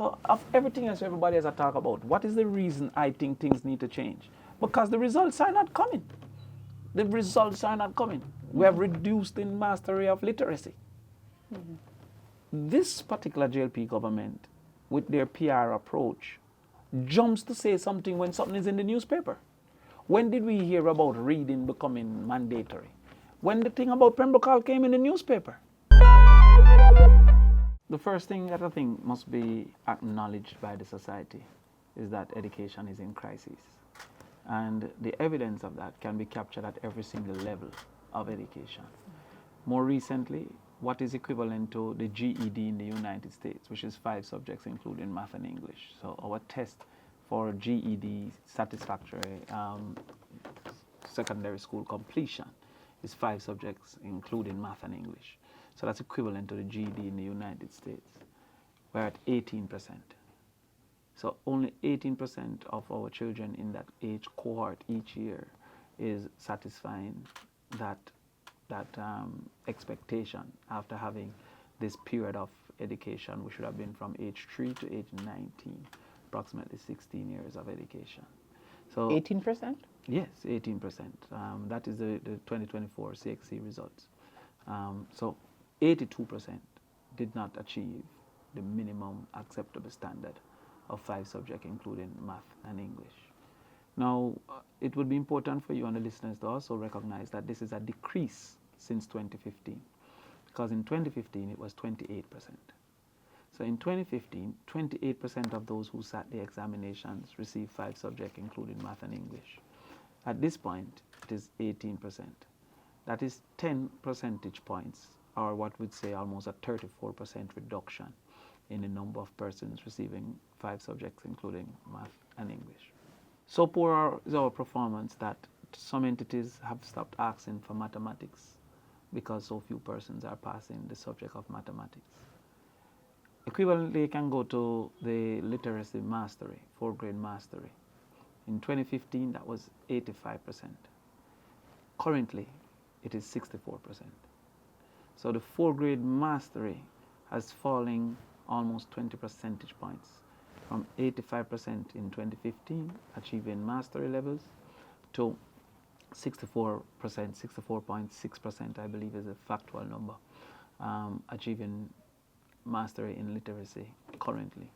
So of everything else everybody has to talk about, what is the reason I think things need to change? Because the results are not coming. The results are not coming. We have reduced the mastery of literacy. This particular JLP government, with their PR approach, jumps to say something when something is in the newspaper. When did we hear about reading becoming mandatory? When the thing about Pembroke Hall came in the newspaper. The first thing that I think must be acknowledged by the society is that education is in crisis. And the evidence of that can be captured at every single level of education. More recently, what is equivalent to the GED in the United States, which is 5 subjects including math and English. So our test for GED satisfactory secondary school completion is 5 subjects including math and English. So that's equivalent to the GED in the United States. We're at 18%. So only 18% of our children in that age cohort each year is satisfying that expectation after having this period of education, which should have been from age 3 to age 19, approximately 16 years of education. So 18%? Yes, 18%. That is the 2024 CXC results. So 82% did not achieve the minimum acceptable standard of 5 subjects, including math and English. Now, it would be important for you and the listeners to also recognize that this is a decrease since 2015, because in 2015 it was 28%. So in 2015, 28% of those who sat the examinations received 5 subjects, including math and English. At this point, it is 18%. That is 10 percentage points, or what we'd say almost a 34% reduction in the number of persons receiving 5 subjects, including math and English. So poor is our performance that some entities have stopped asking for mathematics because so few persons are passing the subject of mathematics. Equivalently, it can go to the literacy mastery, 4th grade mastery. In 2015, that was 85%. Currently, it is 64%. So the 4th grade mastery has fallen almost 20 percentage points, from 85% in 2015, achieving mastery levels, to 64%, 64.6%, I believe is a factual number, achieving mastery in literacy currently.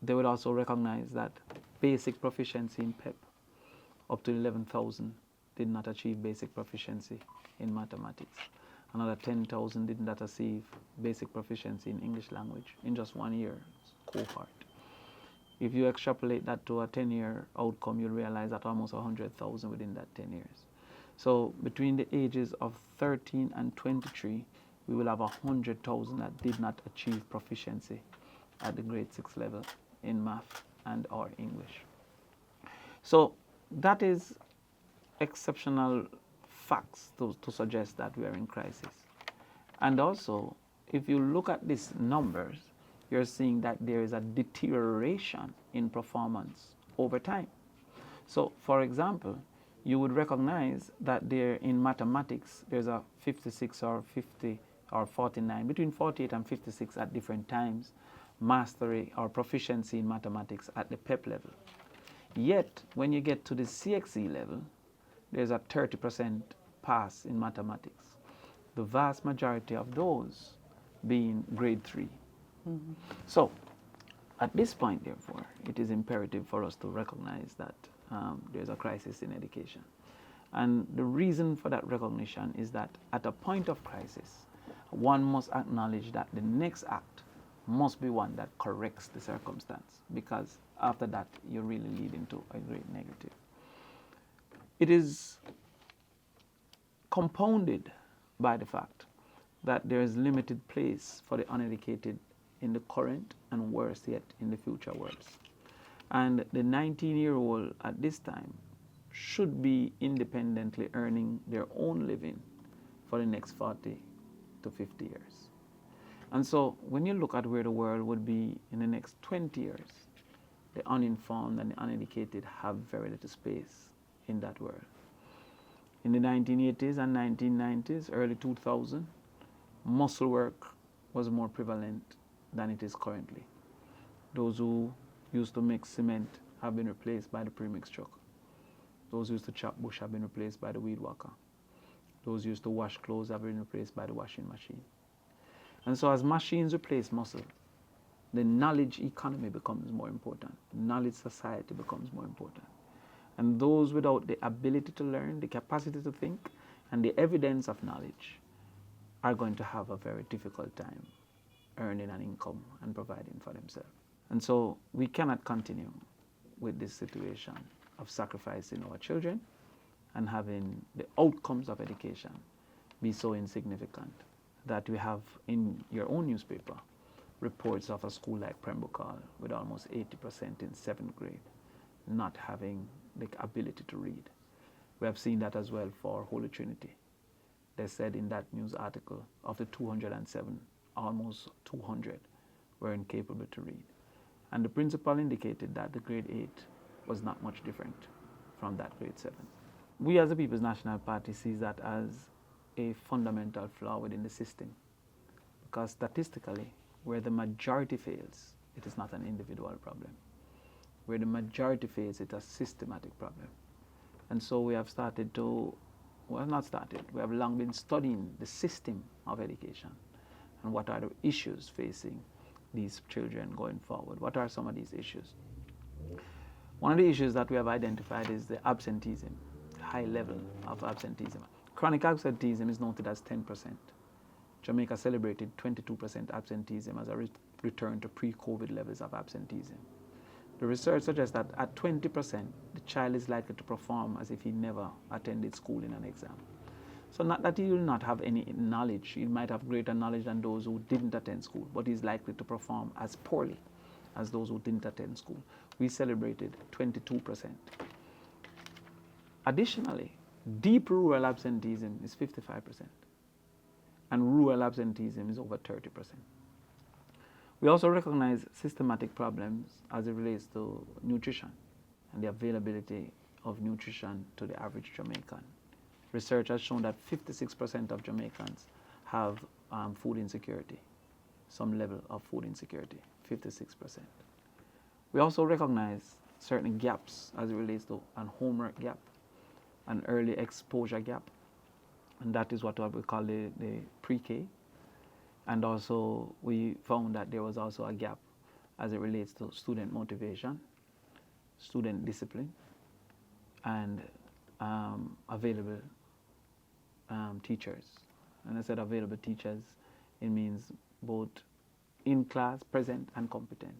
They would also recognize that basic proficiency in PEP, up to 11,000 did not achieve basic proficiency in mathematics. Another 10,000 did not achieve basic proficiency in English language in just 1 year cohort. If you extrapolate that to a 10-year outcome, you'll realize that almost 100,000 within that 10 years. So between the ages of 13 and 23, we will have 100,000 that did not achieve proficiency at the grade 6 level in math and or English. So that is exceptional facts to suggest that we are in crisis. And also, if you look at these numbers, you're seeing that there is a deterioration in performance over time. So, for example, you would recognize that there in mathematics, there's a 56 or 50 or 49, between 48 and 56 at different times, mastery or proficiency in mathematics at the PEP level. Yet, when you get to the CXC level, there's a 30% pass in mathematics. The vast majority of those being grade 3. So, at this point, therefore, it is imperative for us to recognize that there's a crisis in education. And the reason for that recognition is that at a point of crisis, one must acknowledge that the next act must be one that corrects the circumstance, because after that, you're really leading to a great negative. It is compounded by the fact that there is limited place for the uneducated in the current and worse yet in the future worlds. And the 19-year-old at this time should be independently earning their own living for the next 40 to 50 years. And so when you look at where the world would be in the next 20 years, the uninformed and the uneducated have very little space in that world. In the 1980s and 1990s, early 2000, muscle work was more prevalent than it is currently. Those who used to make cement have been replaced by the premix truck. Those who used to chop bush have been replaced by the weed whacker. Those who used to wash clothes have been replaced by the washing machine. And so as machines replace muscle, the knowledge economy becomes more important. Knowledge society becomes more important. And those without the ability to learn, the capacity to think, and the evidence of knowledge are going to have a very difficult time earning an income and providing for themselves. And so we cannot continue with this situation of sacrificing our children and having the outcomes of education be so insignificant that we have in your own newspaper reports of a school like Pembroke Hall with almost 80% in 7th grade not having the ability to read. We have seen that as well for Holy Trinity. They said in that news article, of the 207, almost 200 were incapable to read. And the principal indicated that the grade 8 was not much different from that grade 7. We as the People's National Party sees that as a fundamental flaw within the system, because statistically, where the majority fails, it is not an individual problem. Where the majority fails, it's a systematic problem. And so we have started to, well, not started, we have long been studying the system of education and what are the issues facing these children going forward. What are some of these issues? One of the issues that we have identified is the absenteeism, high level of absenteeism. Chronic absenteeism is noted as 10%. Jamaica celebrated 22% absenteeism as a return to pre-COVID levels of absenteeism. The research suggests that at 20%, the child is likely to perform as if he never attended school in an exam. So not that he will not have any knowledge, he might have greater knowledge than those who didn't attend school, but he's likely to perform as poorly as those who didn't attend school. We celebrated 22%. Additionally, deep rural absenteeism is 55%, and rural absenteeism is over 30%. We also recognize systematic problems as it relates to nutrition and the availability of nutrition to the average Jamaican. Research has shown that 56% of Jamaicans have food insecurity, some level of food insecurity, 56%. We also recognize certain gaps as it relates to an homework gap, an early exposure gap, and that is what we call the pre-K. And also we found that there was also a gap as it relates to student motivation, student discipline, and available teachers. And I said available teachers, it means both in class, present, and competent.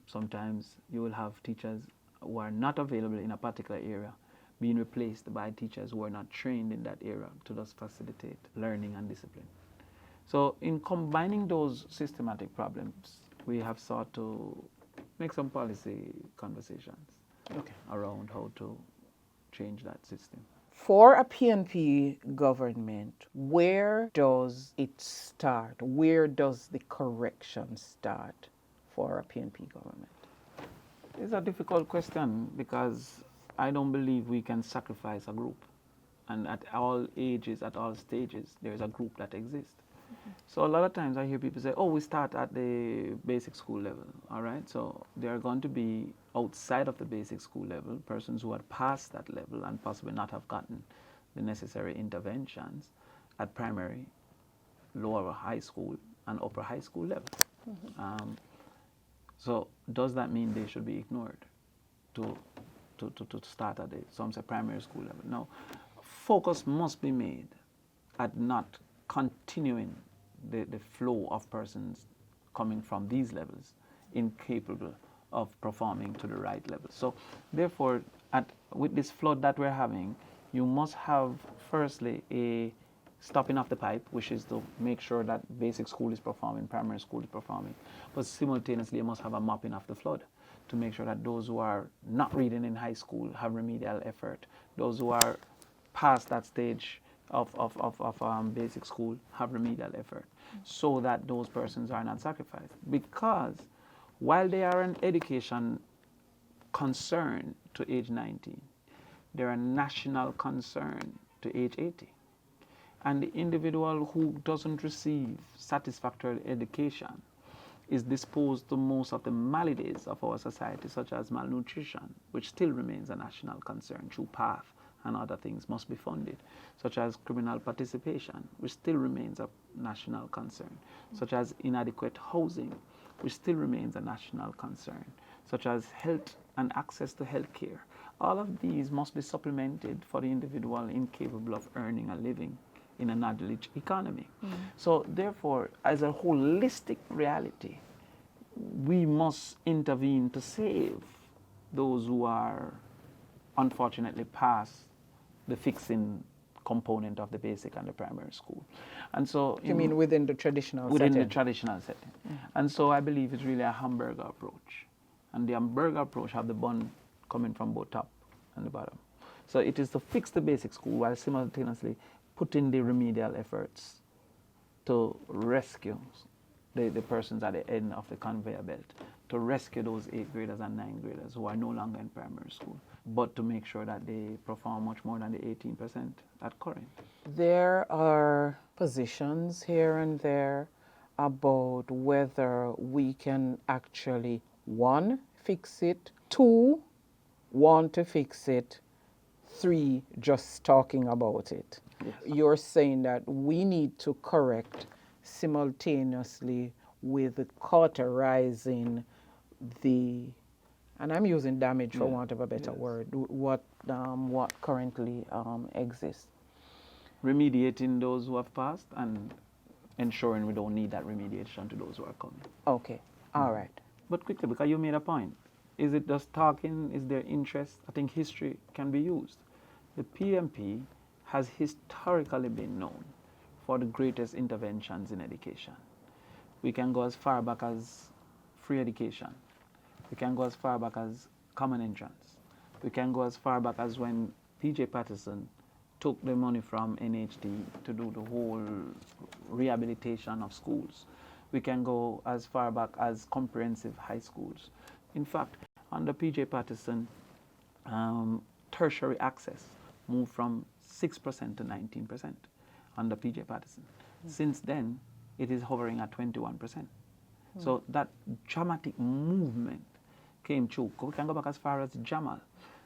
Sometimes you will have teachers who are not available in a particular area being replaced by teachers who are not trained in that area to just facilitate learning and discipline. So in combining those systematic problems, we have sought to make some policy conversations around how to change that system. For a PNP government, where does it start? Where does the correction start for a PNP government? It's a difficult question because I don't believe we can sacrifice a group. And at all ages, at all stages, there's a group that exists. So a lot of times I hear people say, oh, we start at the basic school level, all right? So there are going to be outside of the basic school level, persons who had passed that level and possibly not have gotten the necessary interventions at primary, lower high school, and upper high school level. So does that mean they should be ignored to start at some say primary school level? No. Focus must be made at not continuing the flow of persons coming from these levels incapable of performing to the right level. So therefore, with this flood that we're having, you must have firstly a stopping of the pipe, which is to make sure that basic school is performing, primary school is performing, but simultaneously you must have a mopping of the flood to make sure that those who are not reading in high school have remedial effort, those who are past that stage of basic school have remedial effort, so that those persons are not sacrificed. Because while they are an education concern to age 19, they're a national concern to age 80. And the individual who doesn't receive satisfactory education is disposed to most of the maladies of our society, such as malnutrition, which still remains a national concern through PATH and other things must be funded, such as criminal participation, which still remains a national concern, such as inadequate housing, which still remains a national concern, such as health and access to health care. All of these must be supplemented for the individual incapable of earning a living in a knowledge economy. So therefore, as a holistic reality, we must intervene to save those who are unfortunately past the fixing component of the basic and the primary school. And so You mean within the traditional within setting? the traditional setting. And so I believe it's really a hamburger approach. And the hamburger approach have the bun coming from both top and the bottom. So it is to fix the basic school while simultaneously putting the remedial efforts to rescue the persons at the end of the conveyor belt, to rescue those 8th graders and 9th graders who are no longer in primary school, but to make sure that they perform much more than the 18% at current. There are positions here and there about whether we can actually, one, fix it, two, want to fix it, three, just talking about it. Yes. You're saying that we need to correct simultaneously with cauterizing the, and I'm using damage for want of a better word, what currently exists. Remediating those who have passed and ensuring we don't need that remediation to those who are coming. Okay, all right. But quickly, because you made a point, is it just talking? Is there interest? I think history can be used. The PMP has historically been known for the greatest interventions in education. We can go as far back as free education. We can go as far back as common entrance. We can go as far back as when P.J. Patterson took the money from NHD to do the whole rehabilitation of schools. We can go as far back as comprehensive high schools. In fact, under P.J. Patterson, tertiary access moved from 6% to 19% under P.J. Patterson. Since then, it is hovering at 21%. So that dramatic movement came through. We can go back as far as Jamal.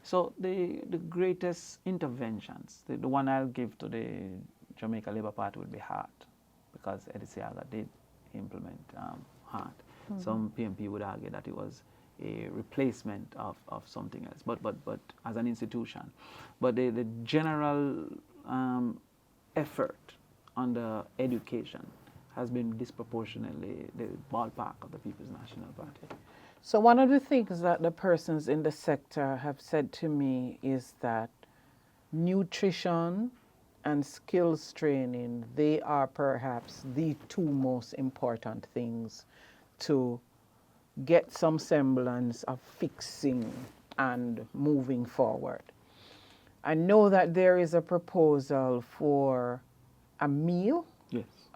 So the greatest interventions, the one I'll give to the Jamaica Labour Party would be HEART, because Eddie Seaga did implement HEART. Some PMP would argue that it was a replacement of something else, but as an institution. But the general effort under education has been disproportionately the ballpark of the People's National Party. So one of the things that the persons in the sector have said to me is that nutrition and skills training, they are perhaps the two most important things to get some semblance of fixing and moving forward. I know that there is a proposal for a meal Yes.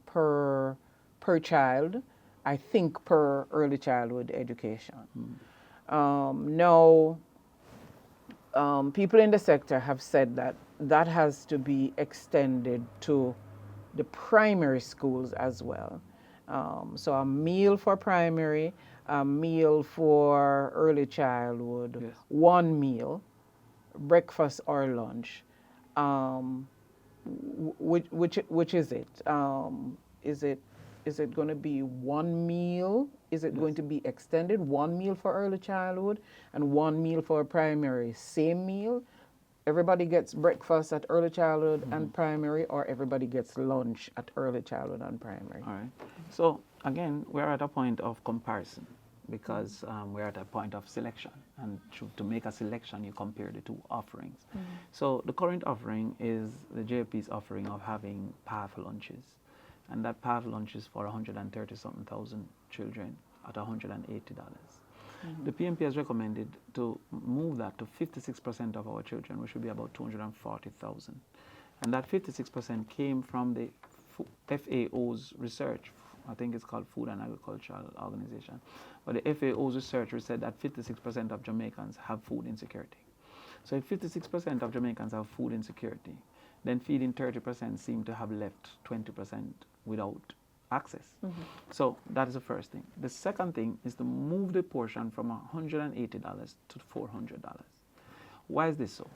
per child, I think per early childhood education. Now, people in the sector have said that that has to be extended to the primary schools as well. So a meal for primary, a meal for early childhood, Yes. one meal, breakfast or lunch. Which is it? Is it going to be one meal? Is it going to be extended? One meal for early childhood and one meal for primary, same meal? Everybody gets breakfast at early childhood and primary, or everybody gets lunch at early childhood and primary? All right. So again, we're at a point of comparison because we're at a point of selection. And to make a selection, you compare the two offerings. So the current offering is the JP's offering of having PATH lunches. And that PATH lunch is for 130-something thousand children at $180. The PMP has recommended to move that to 56% of our children, which would be about 240,000. And that 56% came from the FAO's research. I think it's called Food and Agricultural Organization. But the FAO's research said that 56% of Jamaicans have food insecurity. So if 56% of Jamaicans have food insecurity, then feeding 30% seem to have left 20% without access. So that is the first thing. The second thing is to move the portion from $180 to $400. Why is this so?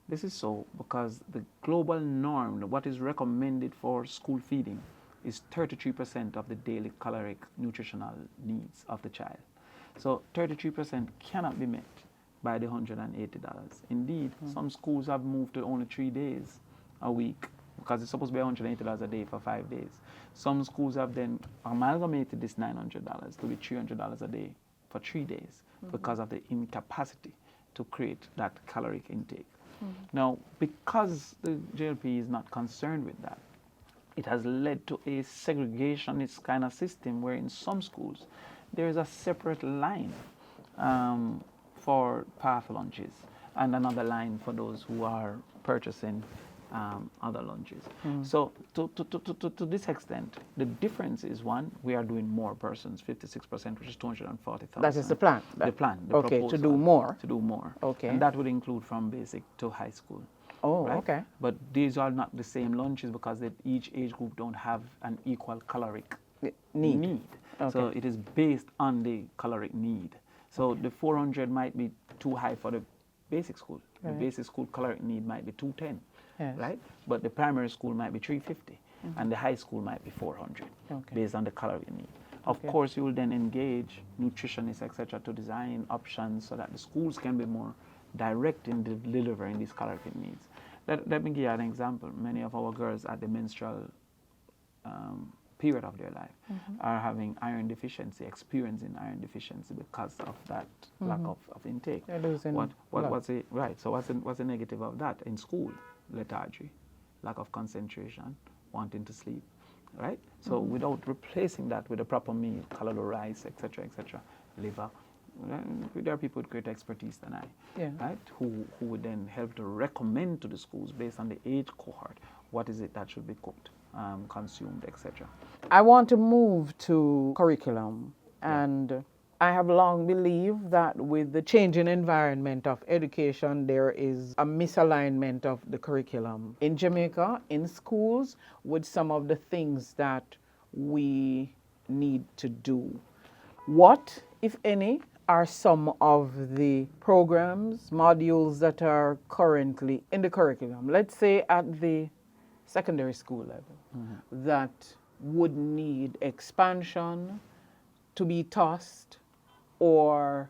This is so because the global norm, what is recommended for school feeding, is 33% of the daily caloric nutritional needs of the child. So 33% cannot be met by the $180. Indeed, some schools have moved to only 3 days a week because it's supposed to be $180 a day for 5 days. Some schools have then amalgamated this $900 to be $300 a day for 3 days because of the incapacity to create that caloric intake. Now, because the JLP is not concerned with that, it has led to a segregationist kind of system where in some schools there is a separate line for path lunches and another line for those who are purchasing other lunches. So to this extent, the difference is one, we are doing more persons, 56%, which is 240,000. That is the plan. The plan. The okay, proposal, to do more. To do more. Okay. And that would include from basic to high school. Oh, right? okay. But these are not the same lunches because each age group don't have an equal caloric need. Okay. So it is based on the caloric need. So the 400 might be too high for the basic school. Right. The basic school caloric need might be 210, Yes. right? But the primary school might be 350, and the high school might be 400, Okay. based on the caloric need. Of Okay. course, you will then engage nutritionists, etc., to design options so that the schools can be more direct in delivering these caloric needs. Let me give you an example. Many of our girls at the menstrual period of their life are having iron deficiency, experiencing iron deficiency because of that lack of intake. They're losing blood. What's the right? So what's the negative of that in school? Lethargy, lack of concentration, wanting to sleep, right? So without replacing that with a proper meal, caloric rice, etc., liver. There are people with greater expertise than I, Yeah. right? Who would then help to recommend to the schools based on the age cohort what is it that should be cooked, consumed, etc. I want to move to curriculum, and I have long believed that with the changing environment of education, there is a misalignment of the curriculum. In Jamaica, in schools, with some of the things that we need to do. What, if any, are some of the programs, modules that are currently in the curriculum, let's say at the secondary school level, that would need expansion, to be tossed, or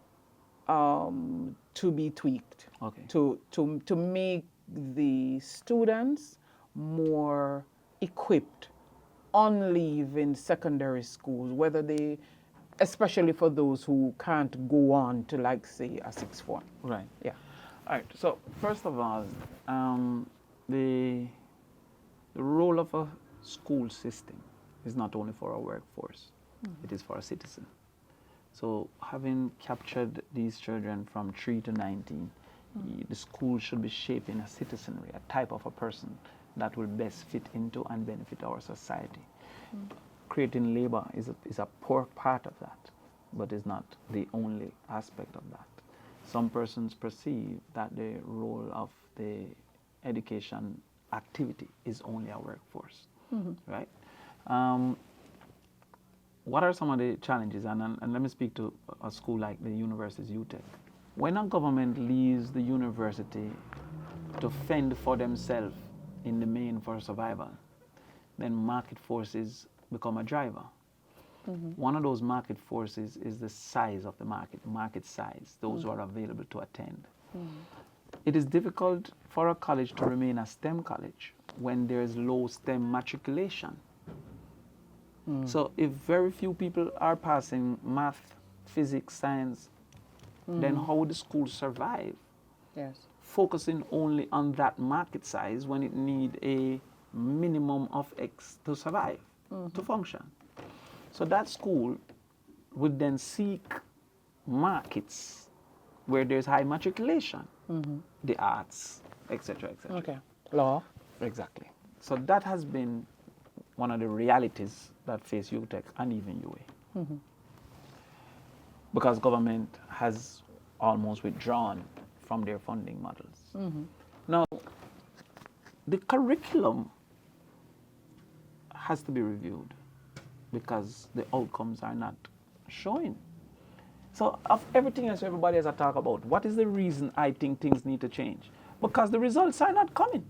to be tweaked, Okay. to make the students more equipped on leave in secondary schools, whether they, especially for those who can't go on to, like, say, a sixth form. Right. Yeah. All right. So first of all, the role of a school system is not only for our workforce; it is for a citizen. So having captured these children from 3 to 19, the school should be shaping a citizenry, a type of a person that will best fit into and benefit our society. Creating labor is a poor part of that, but is not the only aspect of that. Some persons perceive that the role of the education activity is only a workforce, right? What are some of the challenges? And let me speak to a school like the university's UTEC. When a government leaves the university to fend for themselves in the main for survival, then market forces become a driver. One of those market forces is the size of the market size, those who are available to attend. It is difficult for a college to remain a STEM college when there is low STEM matriculation. So if very few people are passing math, physics, science, then how would the school survive? Yes. Focusing only on that market size when it need a minimum of X to survive, to function. So that school would then seek markets where there's high matriculation, the arts, etc., etc. Okay. Law. Exactly. So that has been one of the realities that face UTEC and even UA. Because government has almost withdrawn from their funding models. Now, the curriculum has to be reviewed because the outcomes are not showing. So of everything else everybody has to talk about, what is the reason I think things need to change? Because the results are not coming.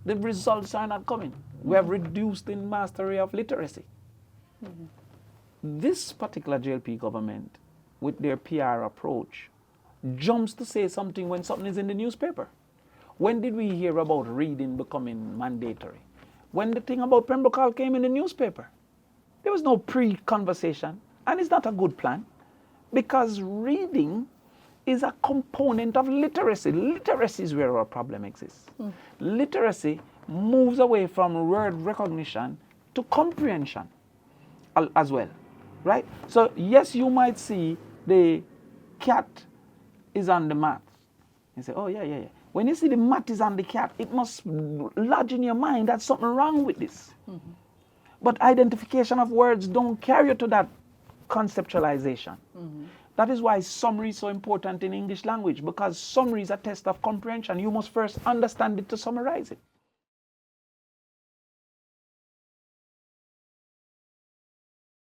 The results are not coming. We have reduced the mastery of literacy. This particular JLP government, with their PR approach, jumps to say something when something is in the newspaper. When did we hear about reading becoming mandatory? When the thing about Pembroke Hall came in the newspaper. There was no pre-conversation, and it's not a good plan, because reading is a component of literacy. Literacy is where our problem exists. Literacy moves away from word recognition to comprehension as well, right? So yes, you might see the cat is on the mat. You say, oh yeah. When you see the mat is on the cat, it must lodge in your mind that something wrong with this. But identification of words don't carry you to that conceptualization. That is why summary is so important in English language, because summary is a test of comprehension. You must first understand it to summarize it.